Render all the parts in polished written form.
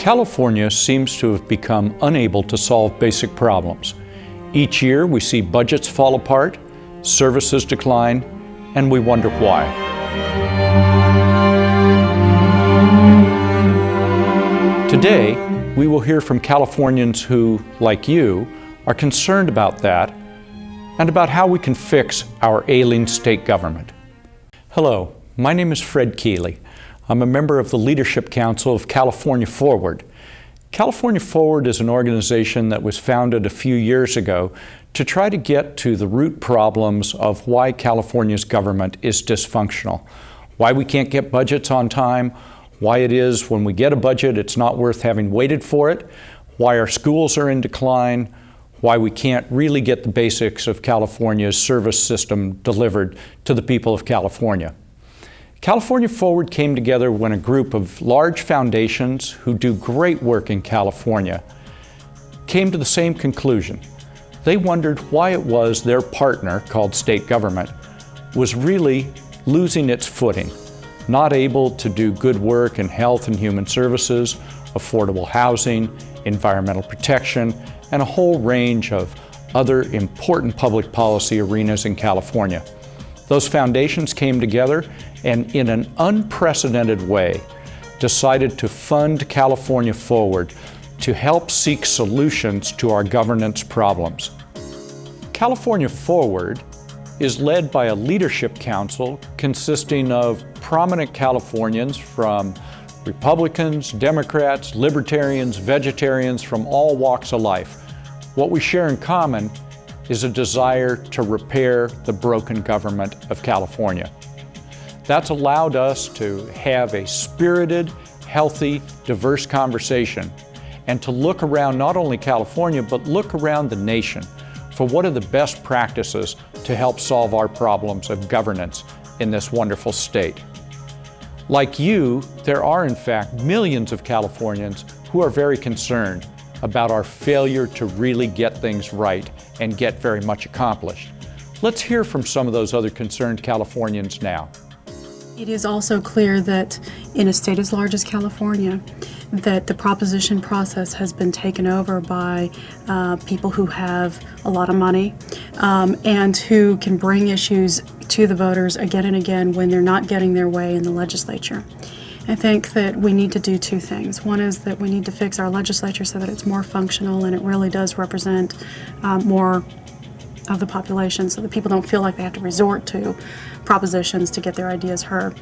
California seems to have become unable to solve basic problems. Each year we see budgets fall apart, services decline, and we wonder why. Today, we will hear from Californians who, like you, are concerned about that and about how we can fix our ailing state government. Hello, my name is Fred Keeley. I'm a member of the Leadership Council of California Forward. California Forward is an organization that was founded a few years ago to try to get to the root problems of why California's government is dysfunctional, why we can't get budgets on time, why it is when we get a budget it's not worth having waited for it, why our schools are in decline, why we can't really get the basics of California's service system delivered to the people of California. California Forward came together when a group of large foundations who do great work in California came to the same conclusion. They wondered why it was their partner, called state government, was really losing its footing, not able to do good work in health and human services, affordable housing, environmental protection, and a whole range of other important public policy arenas in California. Those foundations came together and in an unprecedented way decided to fund California Forward to help seek solutions to our governance problems. California Forward is led by a leadership council consisting of prominent Californians from Republicans, Democrats, Libertarians, Vegetarians from all walks of life. What we share in common is a desire to repair the broken government of California. That's allowed us to have a spirited, healthy, diverse conversation and to look around not only California, but look around the nation for what are the best practices to help solve our problems of governance in this wonderful state. Like you, there are in fact millions of Californians who are very concerned about our failure to really get things right and get very much accomplished. Let's hear from some of those other concerned Californians now. It is also clear that in a state as large as California, that the proposition process has been taken over by people who have a lot of money and who can bring issues to the voters again and again when they're not getting their way in the legislature. I think that we need to do two things. One is that we need to fix our legislature so that it's more functional and it really does represent more of the population so that people don't feel like they have to resort to propositions to get their ideas heard.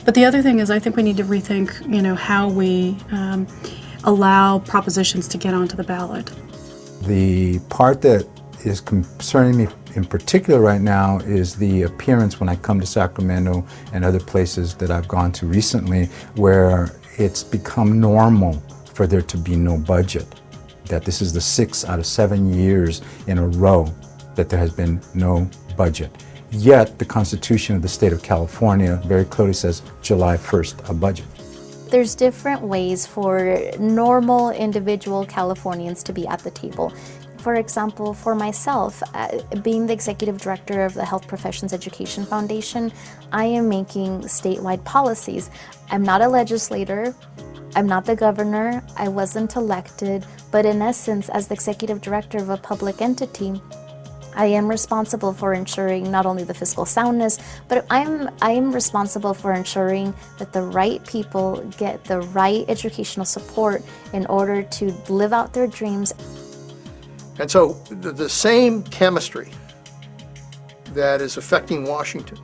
But the other thing is I think we need to rethink, how we allow propositions to get onto the ballot. The part that is concerning me in particular right now is the appearance when I come to Sacramento and other places that I've gone to recently where it's become normal for there to be no budget. That this is the 6 out of 7 years in a row that there has been no budget. Yet the Constitution of the state of California very clearly says July 1st, a budget. There's different ways for normal individual Californians to be at the table. For example, for myself, being the executive director of the Health Professions Education Foundation, I am making statewide policies. I'm not a legislator, I'm not the governor, I wasn't elected, but in essence, as the executive director of a public entity, I am responsible for ensuring not only the fiscal soundness, but I am responsible for ensuring that the right people get the right educational support in order to live out their dreams. And so the same chemistry that is affecting Washington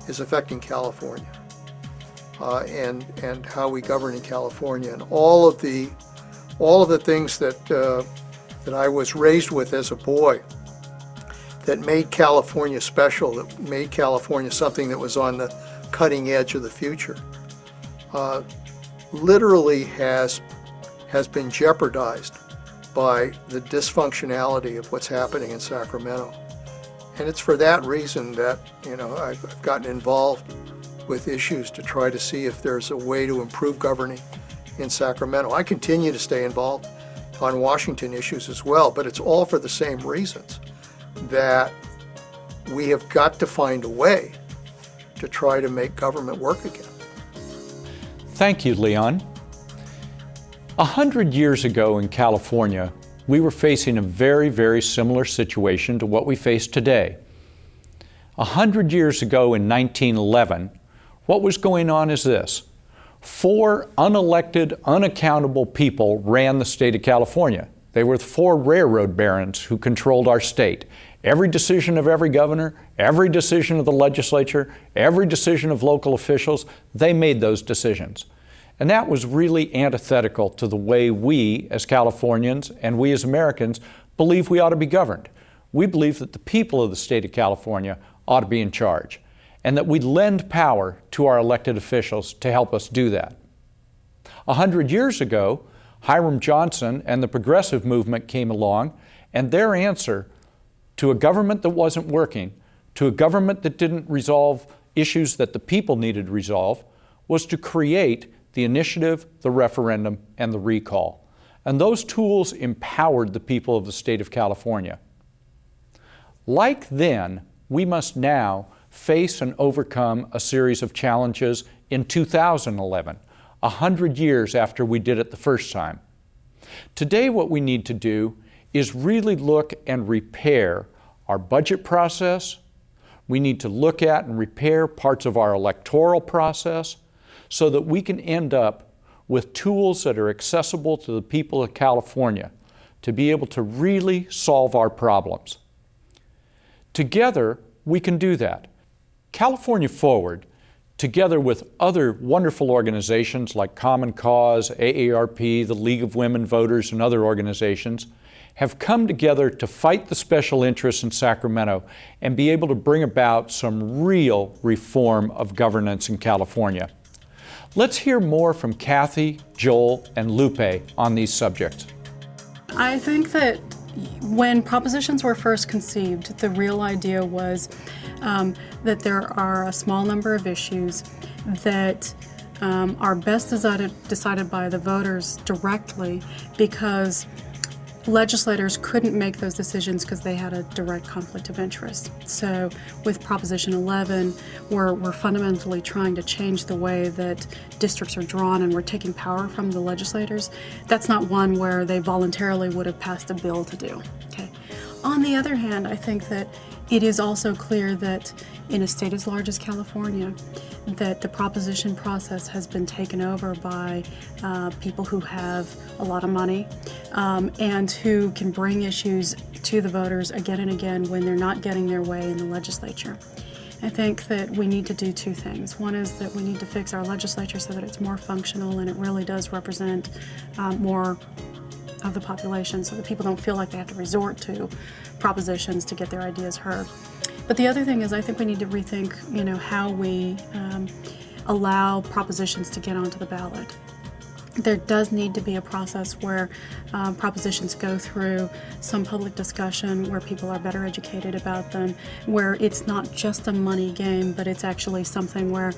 is affecting California, and how we govern in California, and all of the things that I was raised with as a boy that made California special, that made California something that was on the cutting edge of the future, literally has been jeopardized by the dysfunctionality of what's happening in Sacramento. And it's for that reason that I've gotten involved with issues to try to see if there's a way to improve governing in Sacramento. I continue to stay involved on Washington issues as well, but it's all for the same reasons, that we have got to find a way to try to make government work again. Thank you, Leon. 100 years ago in California, we were facing a very, very similar situation to what we face today. 100 years ago in 1911, what was going on is this. 4 unelected, unaccountable people ran the state of California. They were the 4 railroad barons who controlled our state. Every decision of every governor, every decision of the legislature, every decision of local officials, they made those decisions. And that was really antithetical to the way we as Californians and we as Americans believe we ought to be governed. We believe that the people of the state of California ought to be in charge, and that we lend power to our elected officials to help us do that. 100 years ago, Hiram Johnson and the progressive movement came along, and their answer to a government that wasn't working, to a government that didn't resolve issues that the people needed to resolve, was to create the initiative, the referendum, and the recall. And those tools empowered the people of the state of California. Like then, we must now face and overcome a series of challenges in 2011, 100 years after we did it the first time. Today, what we need to do is really look and repair our budget process. We need to look at and repair parts of our electoral process so that we can end up with tools that are accessible to the people of California to be able to really solve our problems. Together, we can do that. California Forward, together with other wonderful organizations like Common Cause, AARP, the League of Women Voters, and other organizations, have come together to fight the special interests in Sacramento and be able to bring about some real reform of governance in California. Let's hear more from Kathy, Joel, and Lupe on these subjects. I think that when propositions were first conceived, the real idea was that there are a small number of issues that are best decided by the voters directly, because legislators couldn't make those decisions because they had a direct conflict of interest. So with Proposition 11, we're fundamentally trying to change the way that districts are drawn, and we're taking power from the legislators. That's not one where they voluntarily would have passed a bill to do. Okay. On the other hand, I think that it is also clear that in a state as large as California, that the proposition process has been taken over by people who have a lot of money and who can bring issues to the voters again and again when they're not getting their way in the legislature. I think that we need to do 2 things. One is that we need to fix our legislature so that it's more functional and it really does represent more of the population, so that people don't feel like they have to resort to propositions to get their ideas heard. But the other thing is, I think we need to rethink, how we allow propositions to get onto the ballot. There does need to be a process where propositions go through some public discussion, where people are better educated about them, where it's not just a money game, but it's actually something where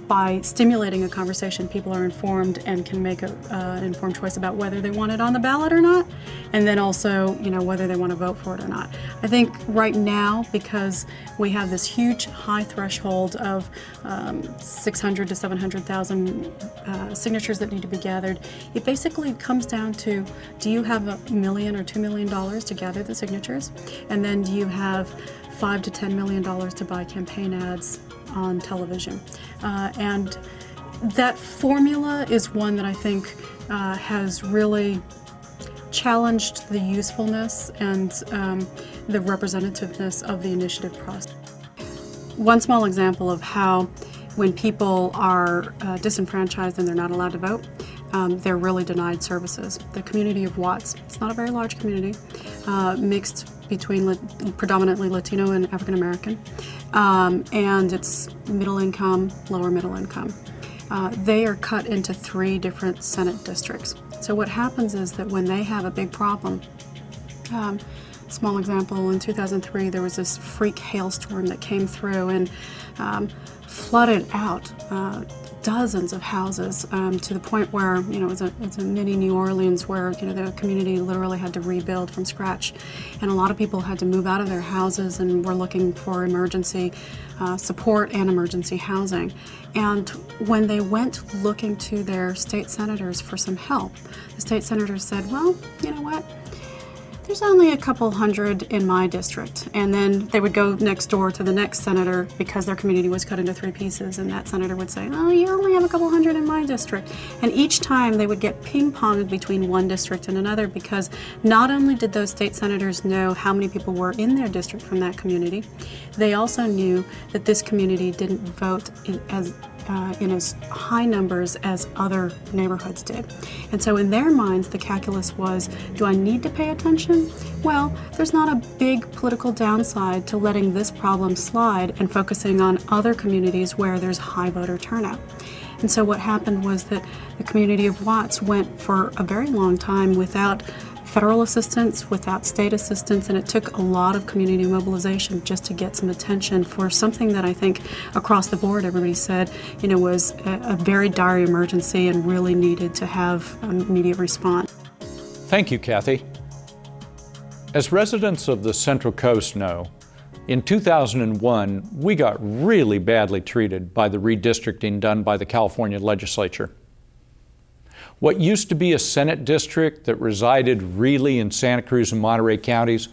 by stimulating a conversation, people are informed and can make an informed choice about whether they want it on the ballot or not, and then also, whether they want to vote for it or not. I think right now, because we have this huge high threshold of 600 to 700,000 signatures that need to be gathered, it basically comes down to, do you have $1 million or $2 million to gather the signatures? And then do you have $5 to $10 million to buy campaign ads on television? And that formula is one that I think has really challenged the usefulness and the representativeness of the initiative process. One small example of how when people are disenfranchised and they're not allowed to vote, they're really denied services. The community of Watts, it's not a very large community, mixed between predominantly Latino and African American, and it's middle income, lower middle income. They are cut into 3 different Senate districts. So what happens is that when they have a big problem, small example, in 2003 there was this freak hailstorm that came through, and flooded out dozens of houses to the point where, it's a mini New Orleans where, the community literally had to rebuild from scratch. And a lot of people had to move out of their houses and were looking for emergency support and emergency housing. And when they went looking to their state senators for some help, the state senators said, well, you know what? There's only a couple hundred in my district. And then they would go next door to the next senator because their community was cut into 3 pieces, and that senator would say, oh, you only have a couple hundred in my district. And each time they would get ping-ponged between one district and another, because not only did those state senators know how many people were in their district from that community, they also knew that this community didn't vote in as high numbers as other neighborhoods did. And so in their minds, the calculus was, do I need to pay attention? Well, there's not a big political downside to letting this problem slide and focusing on other communities where there's high voter turnout. And so what happened was that the community of Watts went for a very long time without federal assistance, without state assistance, and it took a lot of community mobilization just to get some attention for something that I think across the board everybody said, was a very dire emergency and really needed to have immediate response. Thank you, Kathy. As residents of the Central Coast know, in 2001, we got really badly treated by the redistricting done by the California legislature. What used to be a Senate district that resided really in Santa Cruz and Monterey counties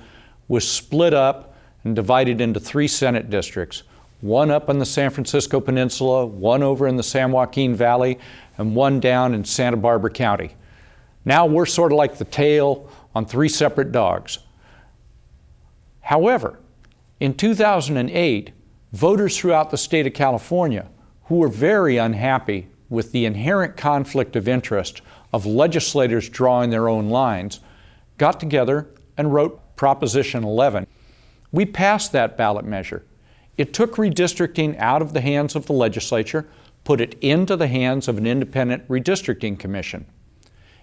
was split up and divided into 3 Senate districts, one up in the San Francisco Peninsula, one over in the San Joaquin Valley, and one down in Santa Barbara County. Now we're sort of like the tail on 3 separate dogs. However, in 2008, voters throughout the state of California, who were very unhappy with the inherent conflict of interest of legislators drawing their own lines, got together and wrote Proposition 11. We passed that ballot measure. It took redistricting out of the hands of the legislature, put it into the hands of an independent redistricting commission.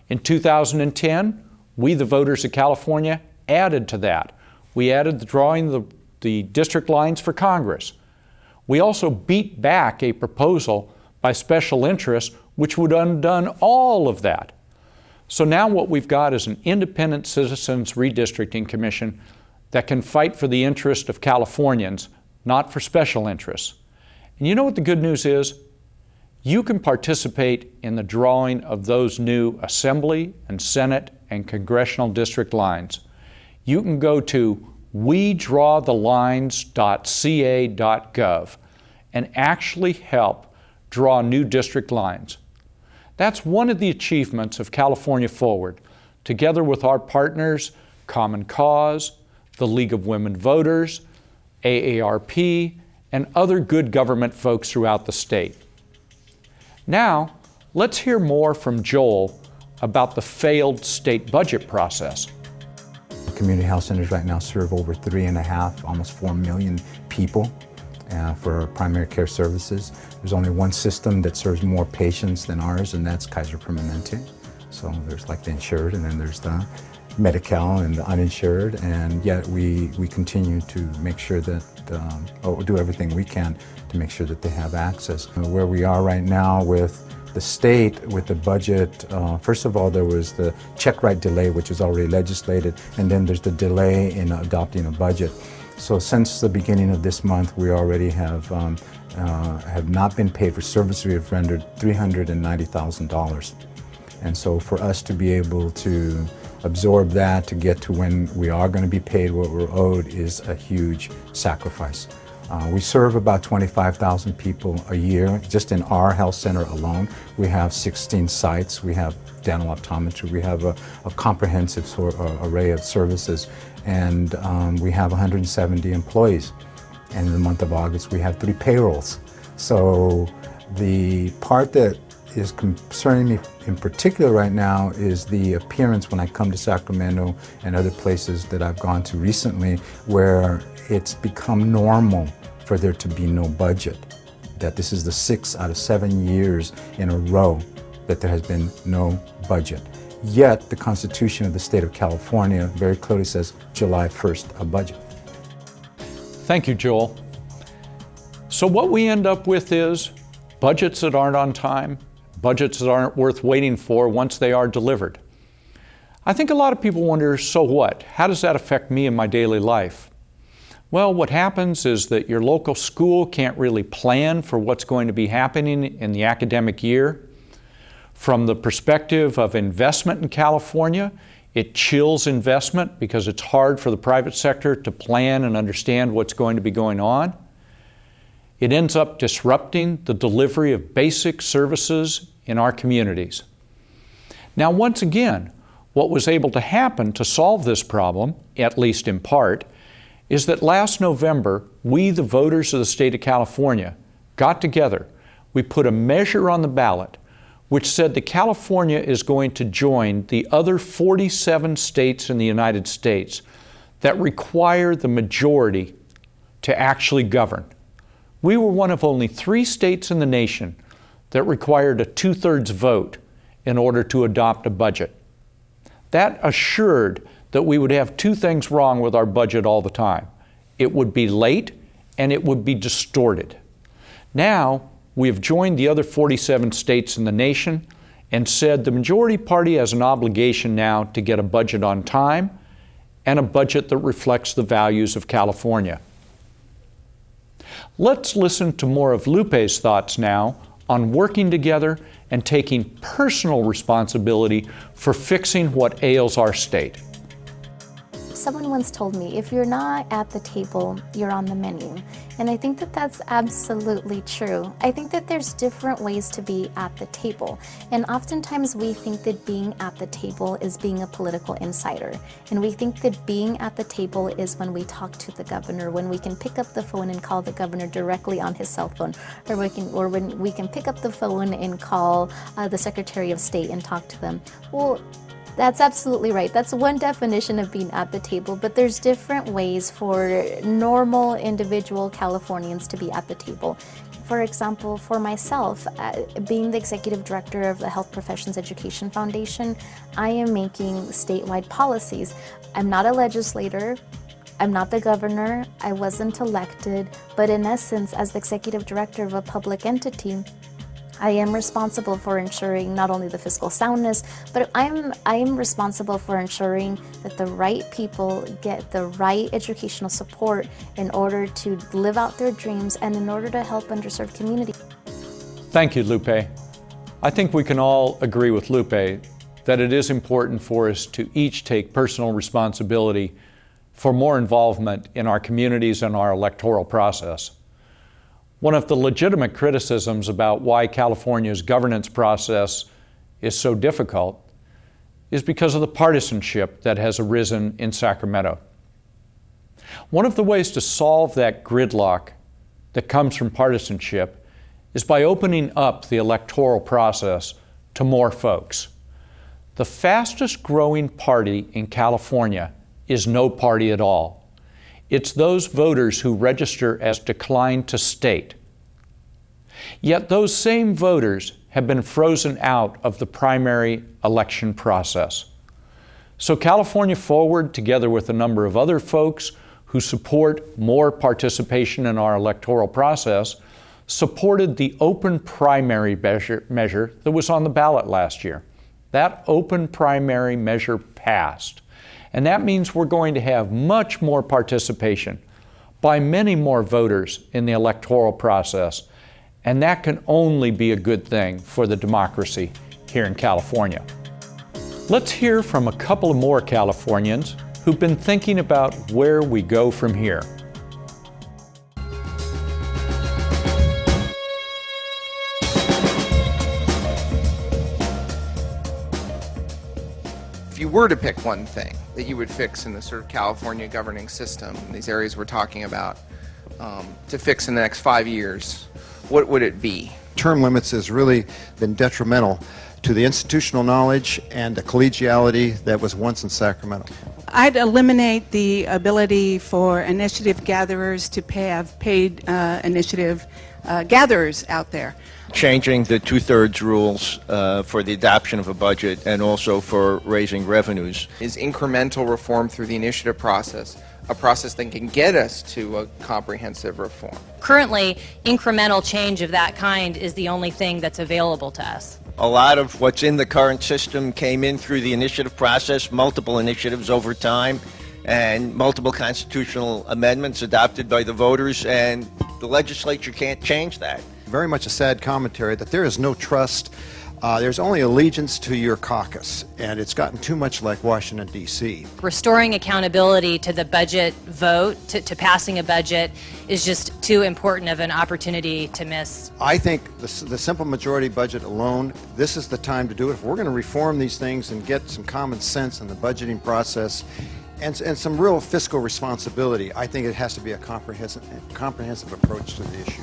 In 2010, we, the voters of California, added to that. We added the drawing the district lines for Congress. We also beat back a proposal by special interests, which would undone all of that. So now what we've got is an independent citizens redistricting commission that can fight for the interest of Californians, not for special interests. And you know what the good news is? You can participate in the drawing of those new Assembly and Senate and congressional district lines. You can go to wedrawthelines.ca.gov and actually help draw new district lines. That's one of the achievements of California Forward, together with our partners, Common Cause, the League of Women Voters, AARP, and other good government folks throughout the state. Now, let's hear more from Joel about the failed state budget process. Community health centers right now serve over 3.5, almost 4 million people for primary care services. There's only one system that serves more patients than ours, and that's Kaiser Permanente. So there's like the insured, and then there's the Medi-Cal and the uninsured, and yet we continue to make sure that, do everything we can to make sure that they have access. Where we are right now with the state, with the budget, first of all, there was the check write delay, which was already legislated, and then there's the delay in adopting a budget. So since the beginning of this month, we already have not been paid for service we have rendered $390,000. And so for us to be able to absorb that, to get to when we are going to be paid what we're owed, is a huge sacrifice. We serve about 25,000 people a year. Just in our health center alone, we have 16 sites. We have dental optometry. We have a comprehensive array of services. And we have 170 employees. And in the month of August, we have 3 payrolls. So the part that is concerning me in particular right now is the appearance when I come to Sacramento and other places that I've gone to recently, where it's become normal for there to be no budget. That this is the 6 out of 7 years in a row that there has been no budget. Yet the Constitution of the state of California very clearly says July 1st, a budget. Thank you, Joel. So what we end up with is budgets that aren't on time, budgets that aren't worth waiting for once they are delivered. I think a lot of people wonder, so what? How does that affect me in my daily life? Well, what happens is that your local school can't really plan for what's going to be happening in the academic year. From the perspective of investment in California, it chills investment because it's hard for the private sector to plan and understand what's going to be going on. It ends up disrupting the delivery of basic services in our communities. Now, once again, what was able to happen to solve this problem, at least in part, is that last November, we, the voters of the state of California, got together. We put a measure on the ballot which said that California is going to join the other 47 states in the United States that require the majority to actually govern. We were one of only 3 states in the nation that required a 2/3 vote in order to adopt a budget. That assured that we would have 2 things wrong with our budget all the time. It would be late and it would be distorted. Now, we have joined the other 47 states in the nation and said the majority party has an obligation now to get a budget on time and a budget that reflects the values of California. Let's listen to more of Lupe's thoughts now on working together and taking personal responsibility for fixing what ails our state. Someone once told me, if you're not at the table, you're on the menu. And I think that that's absolutely true. I think that there's different ways to be at the table. And oftentimes we think that being at the table is being a political insider. And we think that being at the table is when we talk to the governor, when we can pick up the phone and call the governor directly on his cell phone, or when we can pick up the phone and call the Secretary of State and talk to them. Well, that's absolutely right. That's one definition of being at the table, but there's different ways for normal individual Californians to be at the table. For example, for myself, being the executive director of the Health Professions Education Foundation, I am making statewide policies. I'm not a legislator. I'm not the governor. I wasn't elected, but in essence, as the executive director of a public entity, I am responsible for ensuring not only the fiscal soundness, but I am responsible for ensuring that the right people get the right educational support in order to live out their dreams and in order to help underserved communities. Thank you, Lupe. I think we can all agree with Lupe that it is important for us to each take personal responsibility for more involvement in our communities and our electoral process. One of the legitimate criticisms about why California's governance process is so difficult is because of the partisanship that has arisen in Sacramento. One of the ways to solve that gridlock that comes from partisanship is by opening up the electoral process to more folks. The fastest growing party in California is no party at all. It's those voters who register as declined to state. Yet those same voters have been frozen out of the primary election process. So California Forward, together with a number of other folks who support more participation in our electoral process, supported the open primary measure that was on the ballot last year. That open primary measure passed. And that means we're going to have much more participation by many more voters in the electoral process. And that can only be a good thing for the democracy here in California. Let's hear from a couple of more Californians who've been thinking about where we go from here. If you were to pick one thing that you would fix in the sort of California governing system, in these areas we're talking about, to fix in the next 5 years, what would it be? Term limits has really been detrimental to the institutional knowledge and the collegiality that was once in Sacramento. I'd eliminate the ability for initiative gatherers to have paid initiative gatherers out there. Changing the 2/3 rules for the adoption of a budget and also for raising revenues. Is incremental reform through the initiative process a process that can get us to a comprehensive reform. Currently, incremental change of that kind is the only thing that's available to us. A lot of what's in the current system came in through the initiative process, multiple initiatives over time, and multiple constitutional amendments adopted by the voters, and the legislature can't change that. Very much a sad commentary that there is no trust. There's only allegiance to your caucus, and it's gotten too much like Washington, D.C. Restoring accountability to the budget vote, to passing a budget, is just too important of an opportunity to miss. I think the simple majority budget alone, this is the time to do it. If we're going to reform these things and get some common sense in the budgeting process and some real fiscal responsibility, I think it has to be a comprehensive approach to the issue.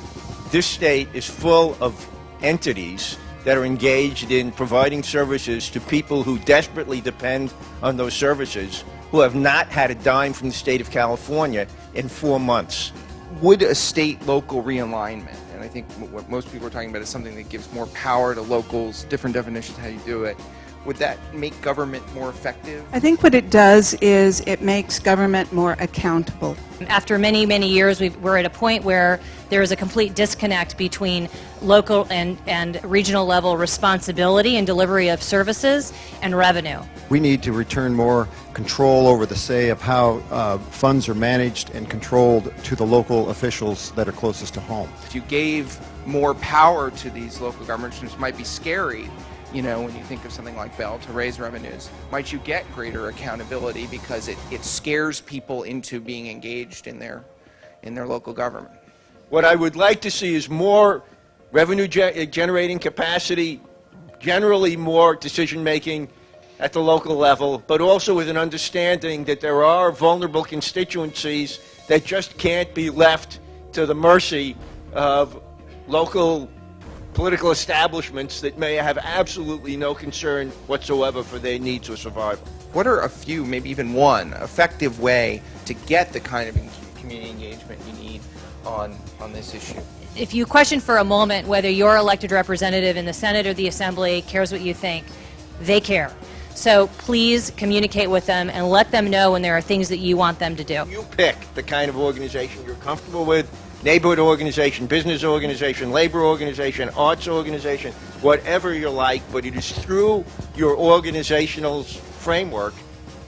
This state is full of entities that are engaged in providing services to people who desperately depend on those services, who have not had a dime from the state of California in 4 months. Would a state-local realignment, and I think what most people are talking about is something that gives more power to locals, different definitions how you do it, would that make government more effective? I think what it does is it makes government more accountable. After many, many years, we're at a point where there is a complete disconnect between local and regional level responsibility and delivery of services and revenue. We need to return more control over the say of how funds are managed and controlled to the local officials that are closest to home. If you gave more power to these local governments, which might be scary, you know, when you think of something like Bell to raise revenues, might you get greater accountability because it scares people into being engaged in their local government? What I would like to see is more revenue generating capacity, generally more decision making at the local level, but also with an understanding that there are vulnerable constituencies that just can't be left to the mercy of local political establishments that may have absolutely no concern whatsoever for their needs or survival. What are a few, maybe even one, effective way to get the kind of community engagement you need on this issue? If you question for a moment whether your elected representative in the Senate or the Assembly cares what you think, they care. So please communicate with them and let them know when there are things that you want them to do. You pick the kind of organization you're comfortable with, neighborhood organization, business organization, labor organization, arts organization, whatever you like, but it is through your organizational framework,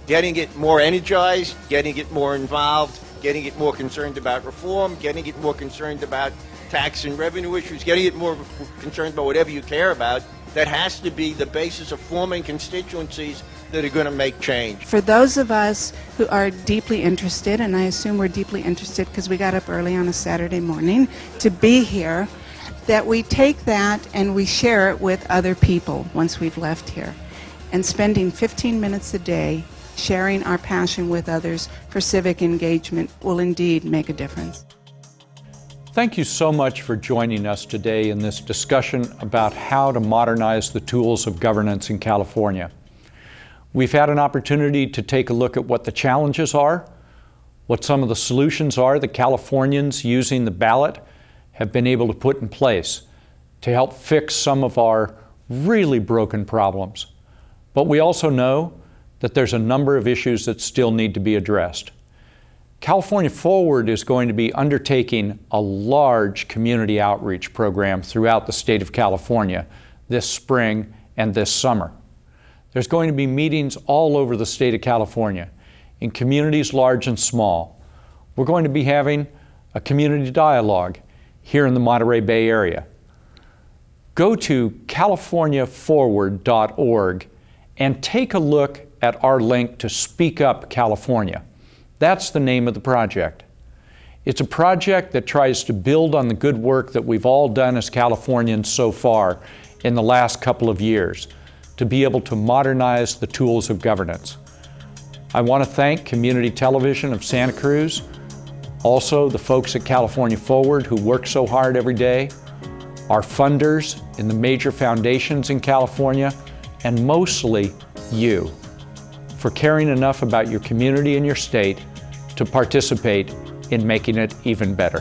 getting it more energized, getting it more involved, getting it more concerned about reform, getting it more concerned about tax and revenue issues, getting it more concerned about whatever you care about, that has to be the basis of forming constituencies that are going to make change. For those of us who are deeply interested, and I assume we're deeply interested because we got up early on a Saturday morning to be here, that we take that and we share it with other people once we've left here. And spending 15 minutes a day sharing our passion with others for civic engagement will indeed make a difference. Thank you so much for joining us today in this discussion about how to modernize the tools of governance in California. We've had an opportunity to take a look at what the challenges are, what some of the solutions are that Californians using the ballot have been able to put in place to help fix some of our really broken problems. But we also know that there's a number of issues that still need to be addressed. California Forward is going to be undertaking a large community outreach program throughout the state of California this spring and this summer. There's going to be meetings all over the state of California in communities large and small. We're going to be having a community dialogue here in the Monterey Bay area. Go to californiaforward.org and take a look at our link to Speak Up California. That's the name of the project. It's a project that tries to build on the good work that we've all done as Californians so far in the last couple of years to be able to modernize the tools of governance. I want to thank Community Television of Santa Cruz, also the folks at California Forward who work so hard every day, our funders in the major foundations in California, and mostly you, for caring enough about your community and your state to participate in making it even better.